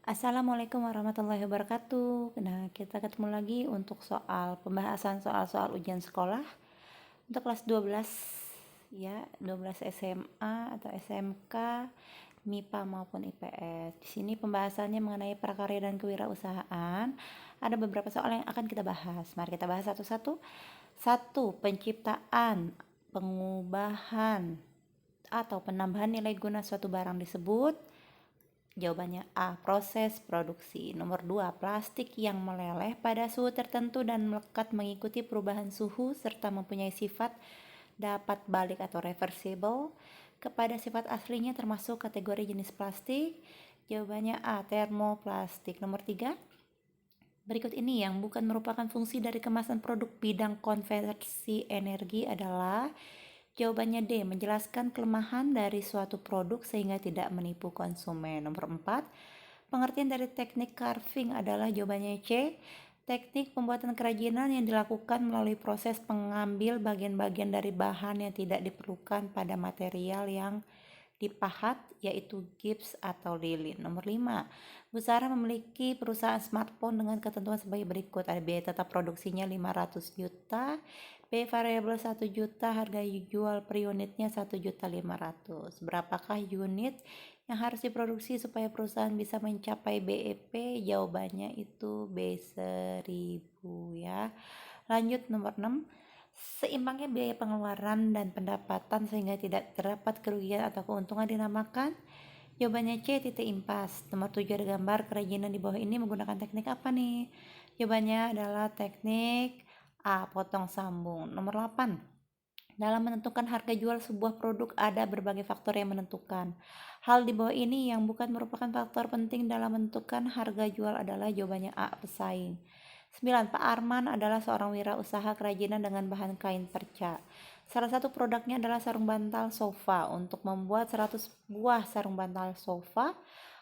Assalamualaikum warahmatullahi wabarakatuh. Nah, kita ketemu lagi untuk pembahasan soal-soal ujian sekolah untuk kelas 12 ya, 12 SMA atau SMK, MIPA maupun IPS. Di sini pembahasannya mengenai prakarya dan kewirausahaan. Ada beberapa soal yang akan kita bahas. Mari kita bahas satu-satu. Satu, penciptaan, pengubahan atau penambahan nilai guna suatu barang disebut. Jawabannya A. Proses produksi. Nomor 2. Plastik yang meleleh pada suhu tertentu dan melekat mengikuti perubahan suhu serta mempunyai sifat dapat balik atau reversible kepada sifat aslinya termasuk kategori jenis plastik. Jawabannya A. Termoplastik. Nomor 3. Berikut ini yang bukan merupakan fungsi dari kemasan produk bidang konversi energi adalah. Jawabannya D. Menjelaskan kelemahan dari suatu produk sehingga tidak menipu konsumen. Nomor 4. Pengertian dari teknik carving adalah. Jawabannya C. Teknik pembuatan kerajinan yang dilakukan melalui proses pengambil bagian-bagian dari bahan yang tidak diperlukan pada material yang dipahat, yaitu gips atau lilin. Nomor 5. Bu Sarah memiliki perusahaan smartphone dengan ketentuan sebagai berikut. Ada biaya tetap produksinya 500 juta, B variabel 1 juta, harga jual per unitnya 1.500.000. Berapakah unit yang harus diproduksi supaya perusahaan bisa mencapai BEP? Jawabannya itu B1000 ya. Lanjut nomor 6. Seimbangnya biaya pengeluaran dan pendapatan sehingga tidak terdapat kerugian atau keuntungan dinamakan. Jawabannya C. Titik impas. Nomor 7 ada gambar kerajinan di bawah ini menggunakan teknik apa nih? Jawabannya adalah teknik A. Potong sambung. Nomor 8. Dalam menentukan harga jual sebuah produk ada berbagai faktor yang menentukan. Hal di bawah ini yang bukan merupakan faktor penting dalam menentukan harga jual adalah. Jawabannya A. Pesaing. 9. Pak Arman adalah seorang wirausaha kerajinan dengan bahan kain perca. Salah satu produknya adalah sarung bantal sofa. Untuk membuat 100 buah sarung bantal sofa,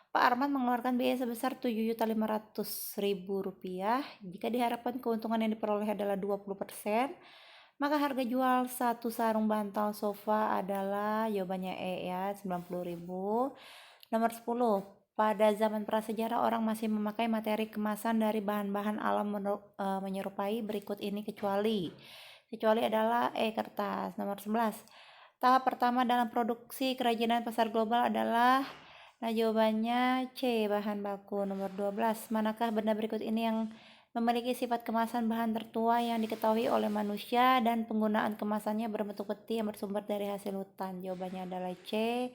Pak Arman mengeluarkan biaya sebesar Rp7.500.000. Jika diharapkan keuntungan yang diperoleh adalah 20%, maka harga jual satu sarung bantal sofa adalah. Jawabannya E ya, 90.000. Nomor 10. Pada zaman prasejarah orang masih memakai materi kemasan dari bahan-bahan alam menyerupai berikut ini kecuali adalah E. Kertas. Nomor 11. Tahap pertama dalam produksi kerajinan pasar global adalah. Nah, jawabannya C. Bahan baku. Nomor 12. Manakah benda berikut ini yang memiliki sifat kemasan bahan tertua yang diketahui oleh manusia dan penggunaan kemasannya berbentuk peti yang bersumber dari hasil hutan? Jawabannya adalah C.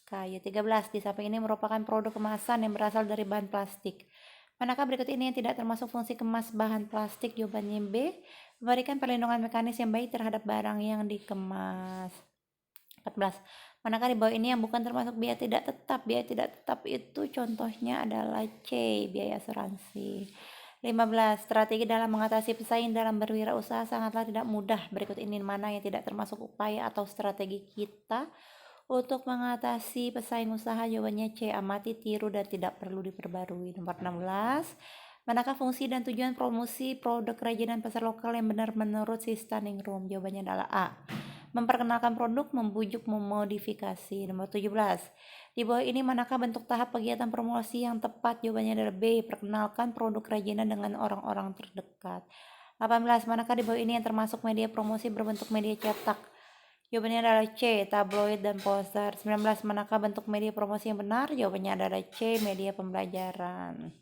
Kayu. 13. Di samping ini merupakan produk kemasan yang berasal dari bahan plastik. Manakah berikut ini yang tidak termasuk fungsi kemas bahan plastik? Jawabannya B. Memberikan perlindungan mekanis yang baik terhadap barang yang dikemas. 14. Manakah di bawah ini yang bukan termasuk biaya tidak tetap? Biaya tidak tetap itu contohnya adalah C. Biaya asuransi. 15. Strategi dalam mengatasi pesaing dalam berwirausaha sangatlah tidak mudah. Berikut ini mana yang tidak termasuk upaya atau strategi kita untuk mengatasi pesaing usaha? Jawabannya C. Amati, tiru, dan tidak perlu diperbarui. Nomor 16. Manakah fungsi dan tujuan promosi produk kerajinan pasar lokal yang benar menurut si Standing Room? Jawabannya adalah A. Memperkenalkan produk, membujuk, memodifikasi. Nomor 17. Di bawah ini manakah bentuk tahap kegiatan promosi yang tepat? Jawabannya adalah B. Perkenalkan produk kerajinan dengan orang-orang terdekat. 18. Manakah di bawah ini yang termasuk media promosi berbentuk media cetak? Jawabannya adalah C. Tabloid dan poster. 19. Manakah bentuk media promosi yang benar? Jawabannya adalah C. Media pembelajaran.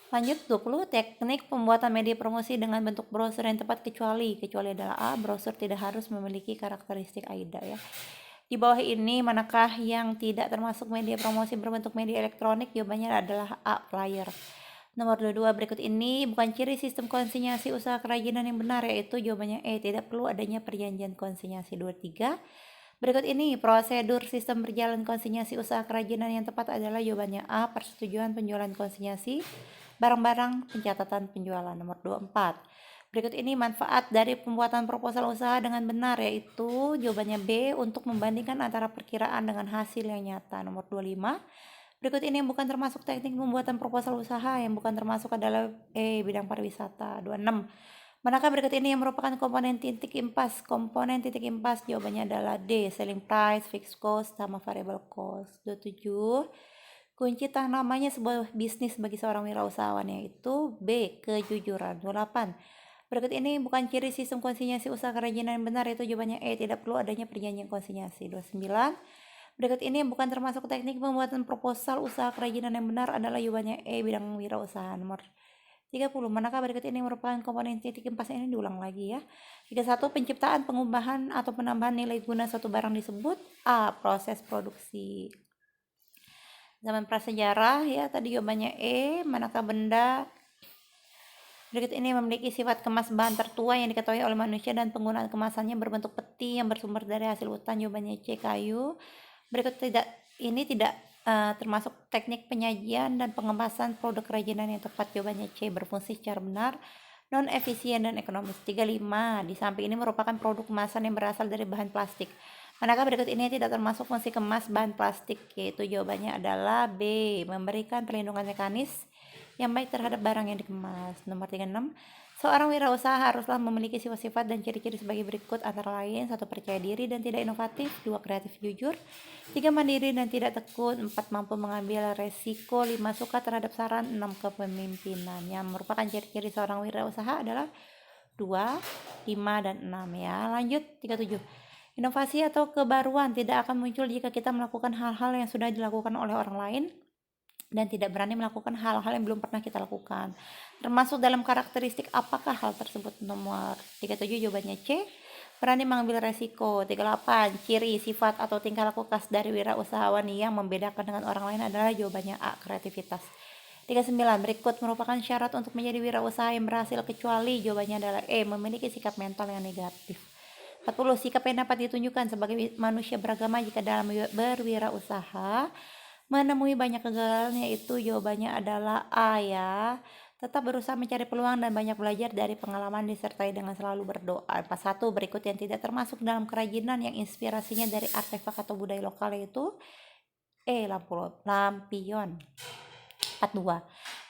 Lanjut 20. Teknik pembuatan media promosi dengan bentuk brosur yang tepat kecuali adalah A. Brosur tidak harus memiliki karakteristik AIDA ya. Di bawah ini manakah yang tidak termasuk media promosi berbentuk media elektronik? Jawabannya adalah A. Flyer. Nomor 22. Berikut ini bukan ciri sistem konsinyasi usaha kerajinan yang benar, yaitu jawabannya E. Tidak perlu adanya perjanjian konsinyasi. 23. Berikut ini prosedur sistem berjalan konsinyasi usaha kerajinan yang tepat adalah. Jawabannya A. Persetujuan penjualan konsinyasi barang-barang, pencatatan penjualan. Nomor 24. Berikut ini manfaat dari pembuatan proposal usaha dengan benar, yaitu jawabannya B. Untuk membandingkan antara perkiraan dengan hasil yang nyata. Nomor 25. Berikut ini yang bukan termasuk teknik pembuatan proposal usaha. Yang bukan termasuk adalah E. Bidang pariwisata. 26. Manakah berikut ini yang merupakan komponen titik impas? Komponen titik impas jawabannya adalah D. Selling price, fixed cost, sama variable cost. 27. Kunci utamanya sebuah bisnis bagi seorang wirausahawan yaitu B. Kejujuran. 28. Berikut ini bukan ciri sistem konsinyasi usaha kerajinan yang benar, yaitu jawabannya E. Tidak perlu adanya perjanjian konsinyasi. 29. Berikut ini bukan termasuk teknik pembuatan proposal usaha kerajinan yang benar, adalah jawabannya E. Bidang wirausaha. Nomor 30. Manakah berikut ini merupakan komponen titik empas? Ini diulang lagi ya. 31. Penciptaan, pengubahan, atau penambahan nilai guna suatu barang disebut A. Proses produksi. Zaman prasejarah ya, tadi jawabannya E. Manakah benda berikut ini memiliki sifat kemas bahan tertua yang diketahui oleh manusia dan penggunaan kemasannya berbentuk peti yang bersumber dari hasil hutan? Jawabannya C. Kayu. Berikut ini tidak termasuk teknik penyajian dan pengemasan produk kerajinan yang tepat? Jawabannya C. Berfungsi secara benar, non efisien dan ekonomis. 35. Di samping ini merupakan produk kemasan yang berasal dari bahan plastik. Manakah berikut ini tidak termasuk fungsi kemas bahan plastik? Yaitu jawabannya adalah B. Memberikan perlindungan mekanis yang baik terhadap barang yang dikemas. Nomor 36. Seorang wirausaha haruslah memiliki sifat-sifat dan ciri-ciri sebagai berikut, antara lain: 1. Percaya diri dan tidak inovatif. 2. Kreatif jujur. 3. Mandiri dan tidak tekun. 4. Mampu mengambil resiko. 5. Suka terhadap saran. 6. Kepemimpinan. Yang merupakan ciri-ciri seorang wirausaha adalah 2, 5, dan 6 ya. Lanjut. 37. Inovasi atau kebaruan tidak akan muncul jika kita melakukan hal-hal yang sudah dilakukan oleh orang lain dan tidak berani melakukan hal-hal yang belum pernah kita lakukan. Termasuk dalam karakteristik apakah hal tersebut? Nomor 37 jawabannya C. Berani mengambil resiko. 38. Ciri, sifat, atau tingkah laku khas dari wirausahawan yang membedakan dengan orang lain adalah jawabannya A. Kreativitas. 39. Berikut merupakan syarat untuk menjadi wirausaha yang berhasil, kecuali jawabannya adalah E. Memiliki sikap mental yang negatif. 40. Sikap yang dapat ditunjukkan sebagai manusia beragama jika dalam berwirausaha menemui banyak kegagalan, yaitu jawabannya adalah A ya. Tetap berusaha mencari peluang dan banyak belajar dari pengalaman disertai dengan selalu berdoa. 41. Berikut yang tidak termasuk dalam kerajinan yang inspirasinya dari artefak atau budaya lokal, yaitu E. Lampion. 42.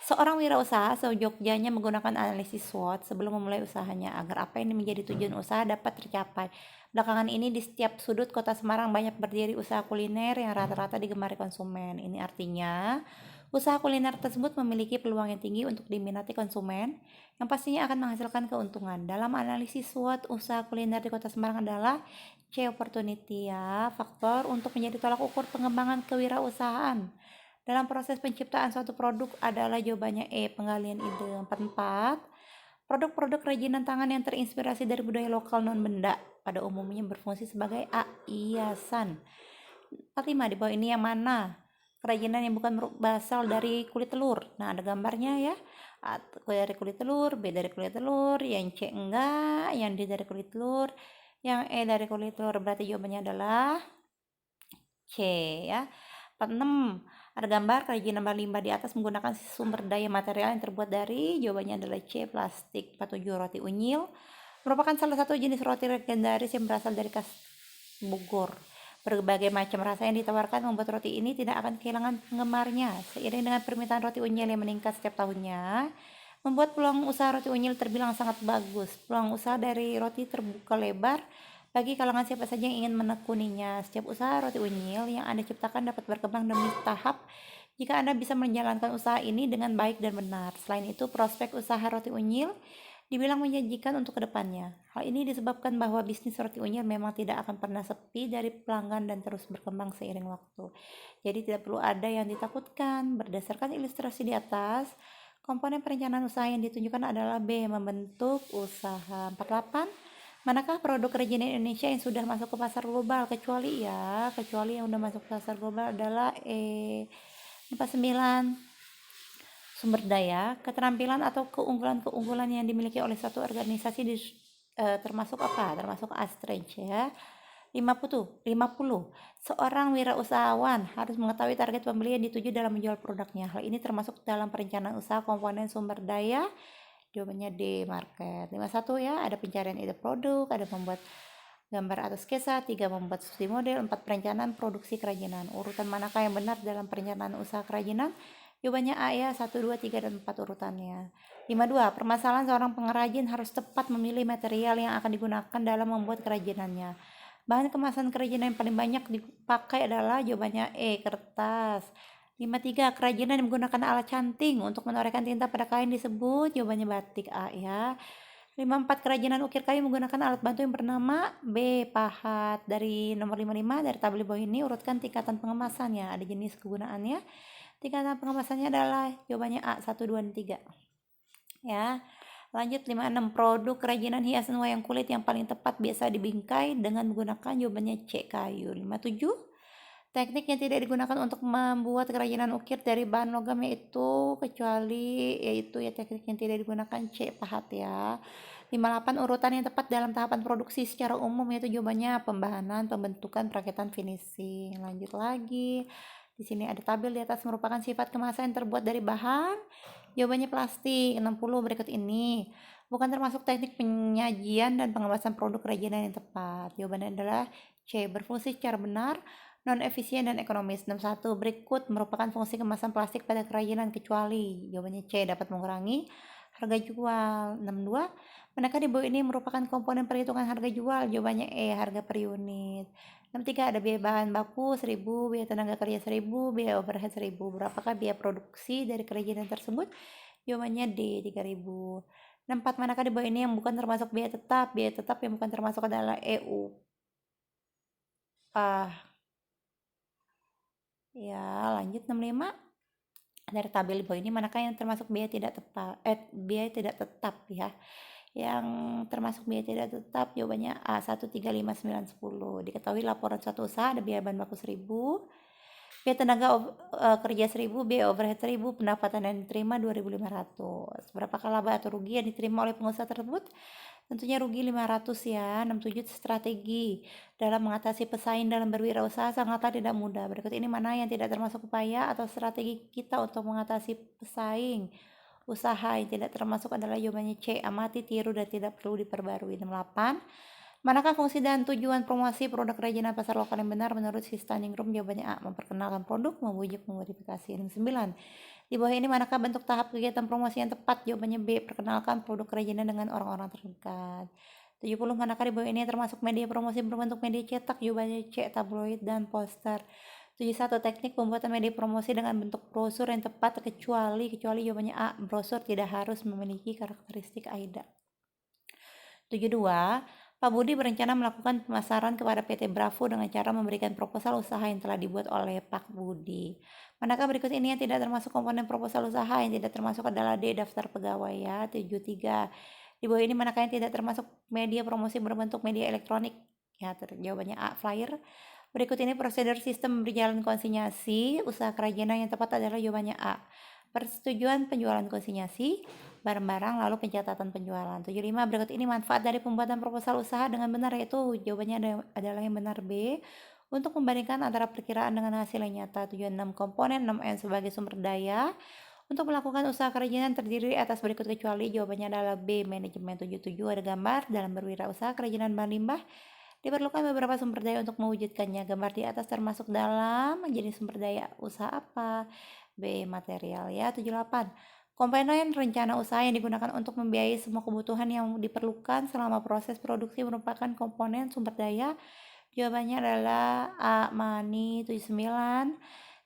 Seorang wirausaha seyogyanya menggunakan analisis SWOT sebelum memulai usahanya agar apa yang menjadi tujuan usaha dapat tercapai. Belakangan ini di setiap sudut kota Semarang banyak berdiri usaha kuliner yang rata-rata digemari konsumen. Ini artinya usaha kuliner tersebut memiliki peluang yang tinggi untuk diminati konsumen, yang pastinya akan menghasilkan keuntungan. Dalam analisis SWOT, usaha kuliner di kota Semarang adalah C. Opportunity ya, faktor untuk menjadi tolak ukur pengembangan kewirausahaan dalam proses penciptaan suatu produk adalah jawabannya E. Penggalian ide. 44. Produk-produk kerajinan tangan yang terinspirasi dari budaya lokal non benda pada umumnya berfungsi sebagai A. Hiasan. 45. Di bawah ini yang mana kerajinan yang bukan berasal dari kulit telur? Nah, ada gambarnya ya. A dari kulit telur, B dari kulit telur, yang C enggak, yang D dari kulit telur, yang E dari kulit telur. Berarti jawabannya adalah C ya. 46. Ada gambar kerajinan limbah di atas menggunakan sumber daya material yang terbuat dari, jawabannya adalah C. Plastik. 47. Roti unyil merupakan salah satu jenis roti legendaris yang berasal dari khas Bogor. Berbagai macam rasa yang ditawarkan membuat roti ini tidak akan kehilangan penggemarnya. Seiring dengan permintaan roti unyil yang meningkat setiap tahunnya, membuat peluang usaha roti unyil terbilang sangat bagus. Peluang usaha dari roti terbuka lebar bagi kalangan siapa saja yang ingin menekuninya. Setiap usaha roti unyil yang Anda ciptakan dapat berkembang demi tahap jika Anda bisa menjalankan usaha ini dengan baik dan benar. Selain itu, prospek usaha roti unyil dibilang menjanjikan untuk kedepannya. Hal ini disebabkan bahwa bisnis roti unyil memang tidak akan pernah sepi dari pelanggan dan terus berkembang seiring waktu. Jadi tidak perlu ada yang ditakutkan. Berdasarkan ilustrasi di atas, komponen perencanaan usaha yang ditunjukkan adalah B. Membentuk usaha. 48. Manakah produk kerajinan Indonesia yang sudah masuk ke pasar global? Kecuali yang sudah masuk ke pasar global adalah E. 49. Sumber daya, keterampilan, atau keunggulan-keunggulan yang dimiliki oleh suatu organisasi termasuk apa? Termasuk A-Strange ya. 50. Seorang wirausahawan harus mengetahui target pembeli yang dituju dalam menjual produknya. Hal ini termasuk dalam perencanaan usaha komponen sumber daya. Jawabannya D. Market. 51 ya, ada pencarian ide produk, ada membuat gambar atau sketsa. 3. Membuat studi model. 4. Perencanaan produksi kerajinan. Urutan manakah yang benar dalam perencanaan usaha kerajinan? Jawabannya A ya, 1, 2, 3, dan 4 urutannya. 52. Permasalahan seorang pengrajin harus tepat memilih material yang akan digunakan dalam membuat kerajinannya. Bahan kemasan kerajinan yang paling banyak dipakai adalah jawabannya E. Kertas. 53. Kerajinan yang menggunakan alat canting untuk menorehkan tinta pada kain disebut, jawabannya batik A ya. 54. Kerajinan ukir kayu menggunakan alat bantu yang bernama B. Pahat. Dari nomor 55 dari tabel di bawah ini urutkan tingkatan pengemasannya. Ada jenis kegunaannya. Tingkatan pengemasannya adalah jawabannya A 1, 2, dan 3. Ya. Lanjut 56. Produk kerajinan hiasan wayang kulit yang paling tepat biasa dibingkai dengan menggunakan jawabannya C. Kayu. 57. Teknik yang tidak digunakan untuk membuat kerajinan ukir dari bahan logam yaitu ya teknik yang tidak digunakan C. Pahat ya. 58. Urutan yang tepat dalam tahapan produksi secara umum yaitu jawabannya pembahanan, pembentukan, perakitan, finishing. Lanjut lagi. Di sini ada tabel di atas merupakan sifat kemasan yang terbuat dari bahan. Jawabannya plastik. 60. Berikut ini bukan termasuk teknik penyajian dan pengemasan produk kerajinan yang tepat. Jawabannya adalah C. Berfungsi secara benar, non efisien dan ekonomis. 61. Berikut merupakan fungsi kemasan plastik pada kerajinan kecuali jawabannya C. Dapat mengurangi harga jual. 62. Manakah di bawah ini merupakan komponen perhitungan harga jual? Jawabannya E. Harga per unit. 63. Ada biaya bahan baku 1000, biaya tenaga kerja 1000, biaya overhead 1000. Berapakah biaya produksi dari kerajinan tersebut? Jawabannya D. 3000. 64. Manakah di bawah ini yang bukan termasuk biaya tetap? Biaya tetap yang bukan termasuk adalah EU. Ya, lanjut 65. Dari tabel di bawah ini manakah yang termasuk biaya tidak tetap ya? Yang termasuk biaya tidak tetap jawabannya A 1, 3, 5, 9, 10. Diketahui laporan suatu usaha ada biaya bahan baku 1000, biaya tenaga kerja 1000, biaya overhead 1000, pendapatan yang diterima 2500. Berapakah laba atau rugi yang diterima oleh pengusaha tersebut? Tentunya rugi 500 ya. 67. Strategi dalam mengatasi pesaing dalam berwirausaha sangatlah tidak mudah. Berikut ini mana yang tidak termasuk upaya atau strategi kita untuk mengatasi pesaing usaha yang tidak termasuk adalah jawabannya C. Amati, tiru, dan tidak perlu diperbarui. 68. Manakah fungsi dan tujuan promosi produk kerajinan pasar lokal yang benar menurut si standing room? Jawabannya A. Memperkenalkan produk, membujuk, memodifikasi. 69. Di bawah ini manakah bentuk tahap kegiatan promosi yang tepat? Jawabannya B. Perkenalkan produk kerajinan dengan orang-orang terdekat. 70. Manakah di bawah ini termasuk media promosi berbentuk media cetak? Jawabannya C. Tabloid dan poster. 71. Teknik pembuatan media promosi dengan bentuk brosur yang tepat kecuali jawabannya A. Brosur tidak harus memiliki karakteristik AIDA. 72. Pak Budi berencana melakukan pemasaran kepada PT Bravo dengan cara memberikan proposal usaha yang telah dibuat oleh Pak Budi. Manakah berikut ini yang tidak termasuk komponen proposal usaha? Yang tidak termasuk adalah D. Daftar pegawai ya. 73. Di bawah ini manakah yang tidak termasuk media promosi berbentuk media elektronik? Ya, jawabannya A. Flyer. Berikut ini prosedur sistem berjalan konsinyasi usaha kerajinan yang tepat adalah jawabannya A. Persetujuan penjualan konsinyasi barang-barang lalu pencatatan penjualan. 75. Berikut ini manfaat dari pembuatan proposal usaha dengan benar yaitu jawabannya adalah yang benar B. Untuk membandingkan antara perkiraan dengan hasil yang nyata. 76. Komponen 6N sebagai sumber daya untuk melakukan usaha kerajinan terdiri atas berikut kecuali jawabannya adalah B. Manajemen. 77. Ada gambar dalam berwirausaha kerajinan bahan limbah diperlukan beberapa sumber daya untuk mewujudkannya. Gambar di atas termasuk dalam jenis sumber daya usaha apa? B. Material ya. 78. Komponen rencana usaha yang digunakan untuk membiayai semua kebutuhan yang diperlukan selama proses produksi merupakan komponen sumber daya. Jawabannya adalah A. Money. 79.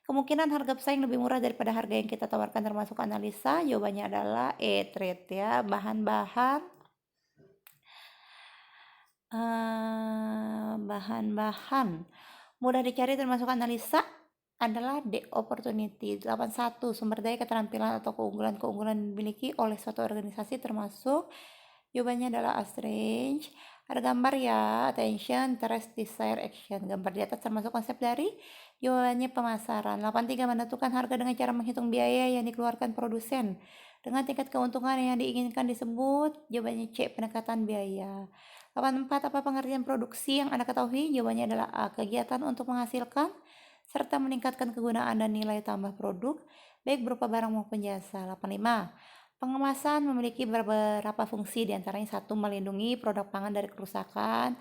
Kemungkinan harga pesaing lebih murah daripada harga yang kita tawarkan termasuk analisa. Jawabannya adalah E. Trade ya. Bahan-bahan mudah dicari termasuk analisa adalah D. Opportunity. 81. Sumber daya keterampilan atau keunggulan-keunggulan dimiliki oleh suatu organisasi termasuk jawabannya adalah A. Strange. Ada gambar ya. Attention, interest, desire, action. Gambar di atas termasuk konsep dari jawabannya pemasaran. 83. Menentukan harga dengan cara menghitung biaya yang dikeluarkan produsen dengan tingkat keuntungan yang diinginkan disebut jawabannya C. Pendekatan biaya. 84. Apa pengertian produksi yang Anda ketahui? Jawabannya adalah A. Kegiatan untuk menghasilkan serta meningkatkan kegunaan dan nilai tambah produk, baik berupa barang maupun jasa. 85. Pengemasan memiliki beberapa fungsi, diantaranya 1. Melindungi produk pangan dari kerusakan,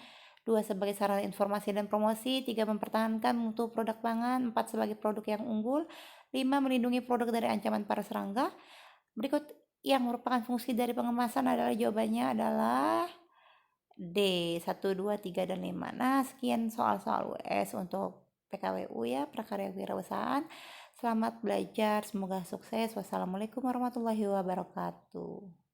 2. Sebagai sarana informasi dan promosi, 3. Mempertahankan mutu produk pangan, 4. Sebagai produk yang unggul, 5. Melindungi produk dari ancaman para serangga. Berikut yang merupakan fungsi dari pengemasan adalah jawabannya adalah D. 1, 2, 3, dan 5. Nah, sekian soal-soal US untuk PKWU ya, prakarya wirausahaan. Selamat belajar, semoga sukses. Wassalamualaikum warahmatullahi wabarakatuh.